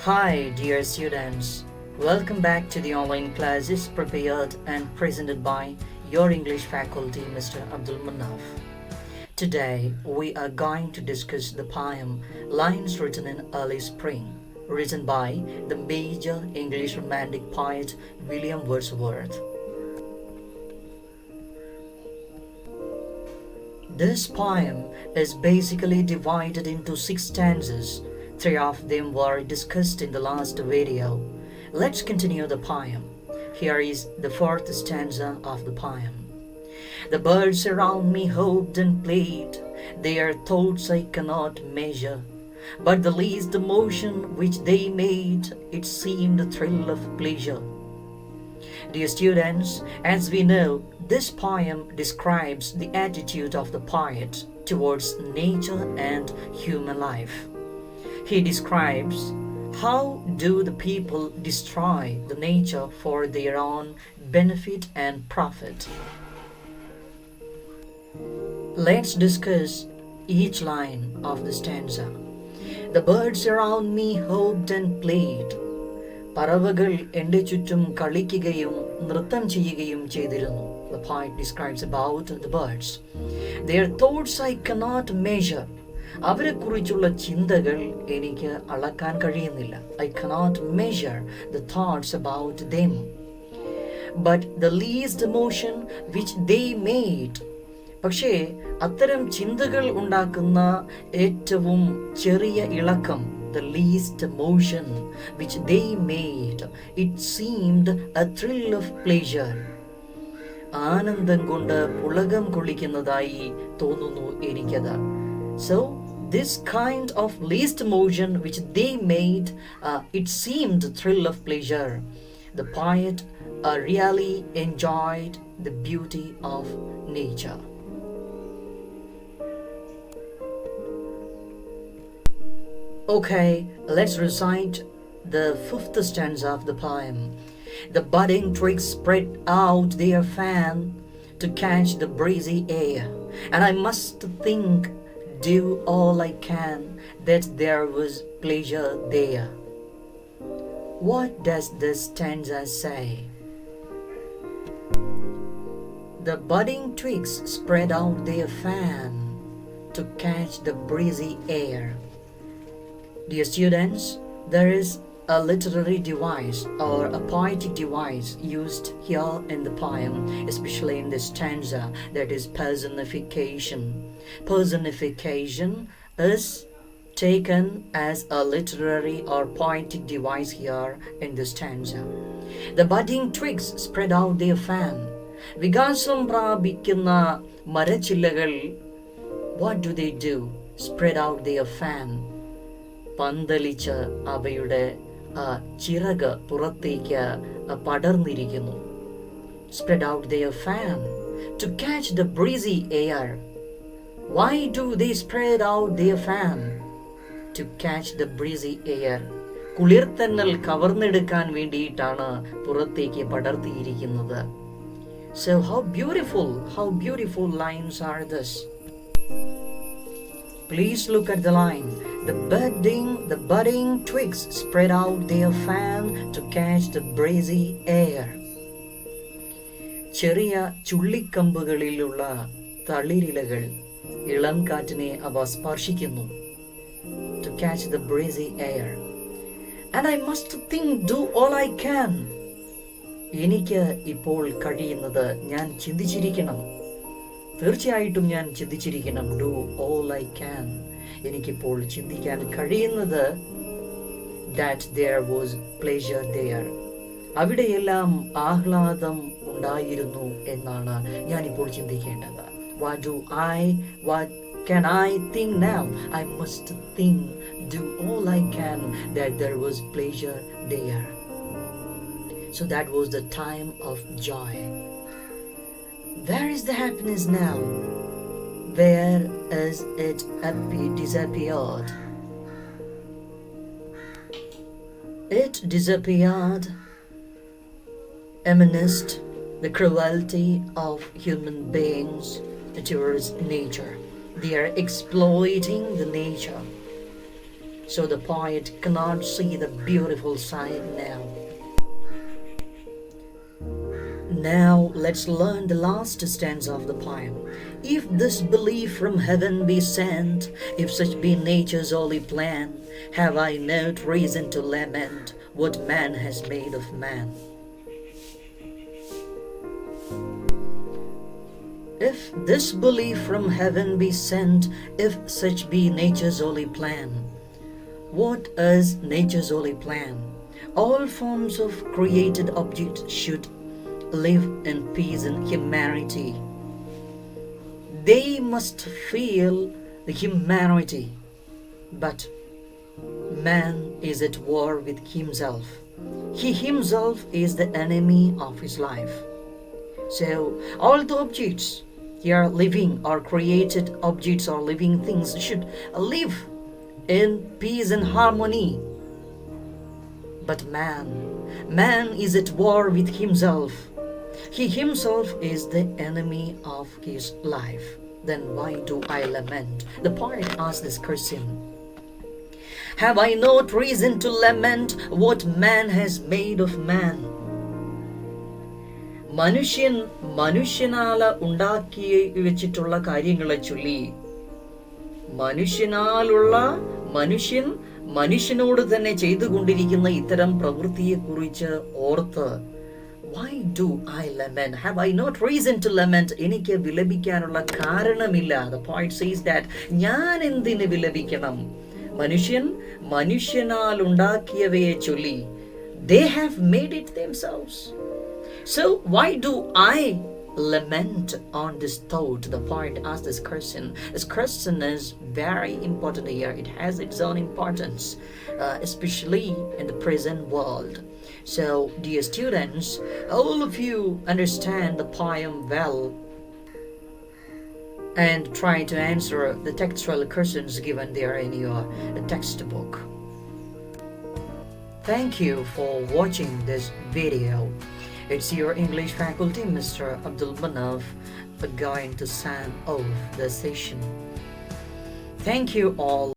Hi, dear students. Welcome back to the online classes prepared and presented by your English faculty, Mr. Abdul Manaf. Today, we are going to discuss the poem Lines Written in Early Spring, written by the major English romantic poet William Wordsworth. This poem is basically divided into 6 stanzas. 3 of them were discussed in the last video. Let's continue the poem. Here is the 4th stanza of the poem. The birds around me hoped and played, their thoughts I cannot measure, but the least motion which they made, it seemed a thrill of pleasure. Dear students, as we know, this poem describes the attitude of the poet towards nature and human life. He describes how do the people destroy the nature for their own benefit and profit. Let's discuss each line of the stanza. The birds around me hoped and played. പറവകൾ എൻ്റെ ചുറ്റും കളിക്കുകയും നൃത്തം ചെയ്യുകയും ചെയ്തിരുന്നു. The poet describes about the birds. Their thoughts I cannot measure. അവരെക്കുറിച്ചുള്ള ചിന്തകൾ എനിക്ക് അളക്കാൻ കഴിയുന്നില്ല. I cannot measure the thoughts about them. But the least emotion which they made. പക്ഷേ അത്തരം ചിന്തകൾ ഉണ്ടാക്കുന്ന ഏറ്റവും ചെറിയ ഇളക്കം, the least motion which they made, it seemed a thrill of pleasure. ആനന്ദം കൊണ്ട് പുളകം കൊള്ളിക്കുന്നതായി തോന്നുന്നു എനിക്കത്. So this kind of least motion which they made, it seemed a thrill of pleasure. The poet really enjoyed the beauty of nature. Okay, let's recite the 5th stanza of the poem. The budding twigs spread out their fan to catch the breezy air, and I must think, do all I can, that there was pleasure there. What does this stanza say? The budding twigs spread out their fan to catch the breezy air. Dear students, there is a literary device or a poetic device used here in the poem, especially in this stanza, that is personification. Personification is taken as a literary or poetic device here in this stanza. The budding twigs spread out their fan. വികാസം പ്രാപിക്കുന്ന മരച്ചില്ലകൾ, what do they do? Spread out their fan. പന്തലിച്ച് അവയുടെ ചിറക് പുറത്തേക്ക് പടർന്നിരിക്കുന്നു. Spread out their fan to catch the breezy air. Why do they spread out their fan? To catch the breezy air. കുളിർത്തന്നൽ കവർന്നെടുക്കാൻ വേണ്ടിയിട്ടാണ് പുറത്തേക്ക് പടർത്തിയിരിക്കുന്നത്. So how beautiful lines are this. Please look at the line. The budding twigs spread out their fan to catch the breezy air. ചെറിയ ചുള്ളിക്കമ്പുകളിലുള്ള തളിരിലകൾ ഇളം കാറ്റിനെ അവ സ്പർശിക്കുന്നു. To catch the breezy air. And I must think, do all I can. എനിക്ക് ഇപ്പോൾ കഴിയുന്നത് ഞാൻ ചിന്തിച്ചിരിക്കണം. തീർച്ചയായിട്ടും ഞാൻ ചിന്തിച്ചിരിക്കണം. Do all I can. എനിക്കിപ്പോൾ ചിന്തിക്കാൻ കഴിയുന്നത് that there was pleasure there. അവിടെയെല്ലാം ആഹ്ലാദം ഉണ്ടായിരുന്നു എന്നാണ് ഞാനിപ്പോൾ ചിന്തിക്കേണ്ടത്. What can I think now? I must think, do all I can, that there was pleasure there. So that was the time of joy. Where is the happiness now? Where is it disappeared? It disappeared amidst the cruelty of human beings towards nature. They are exploiting the nature. so the poet cannot see the beautiful side now. Now let's learn the last stanza of the poem. If this belief from heaven be sent, if such be nature's holy plan, have I not reason to lament what man has made of man? If this belief from heaven be sent, if such be nature's holy plan. What is nature's holy plan? All forms of created objects should live in peace and humanity. They must feel the humanity, but man is at war with himself. He himself is the enemy of his life. So all the objects here living or created objects or living things should live in peace and harmony. But man is at war with himself. He himself is the enemy of his life. Then why do I lament? The poet asks this question. Have I not reason to lament what man has made of man? മനുഷ്യനാല ഉണ്ടാക്കി വെച്ചിട്ടുള്ള കാര്യങ്ങളെ ചൊല്ലി മനുഷ്യനോട് തന്നെ ചെയ്തുകൊണ്ടിരിക്കുന്ന ഇത്തരം പ്രവൃത്തിയെക്കുറിച്ച് ഓർത്ത് why do I lament? Have I not reason to lament? എനിക്ക് വിലപിക്കാനുള്ള കാരണമില്ല. The poet says that ഞാൻ എന്തിന് വിലപിക്കണം? മനുഷ്യനാൽ ഉണ്ടാക്കിയവയെ ചൊല്ലി they have made it themselves. So why do I lament on this thought? The poet asks this question. This question is very important here. It has its own importance, especially in the present world. So, dear students, all of you understand the poem well and try to answer the textual questions given there in your textbook. Thank you for watching this video. It's your English faculty, Mr. Abdul Manaf, going to sign off the session. Thank you all.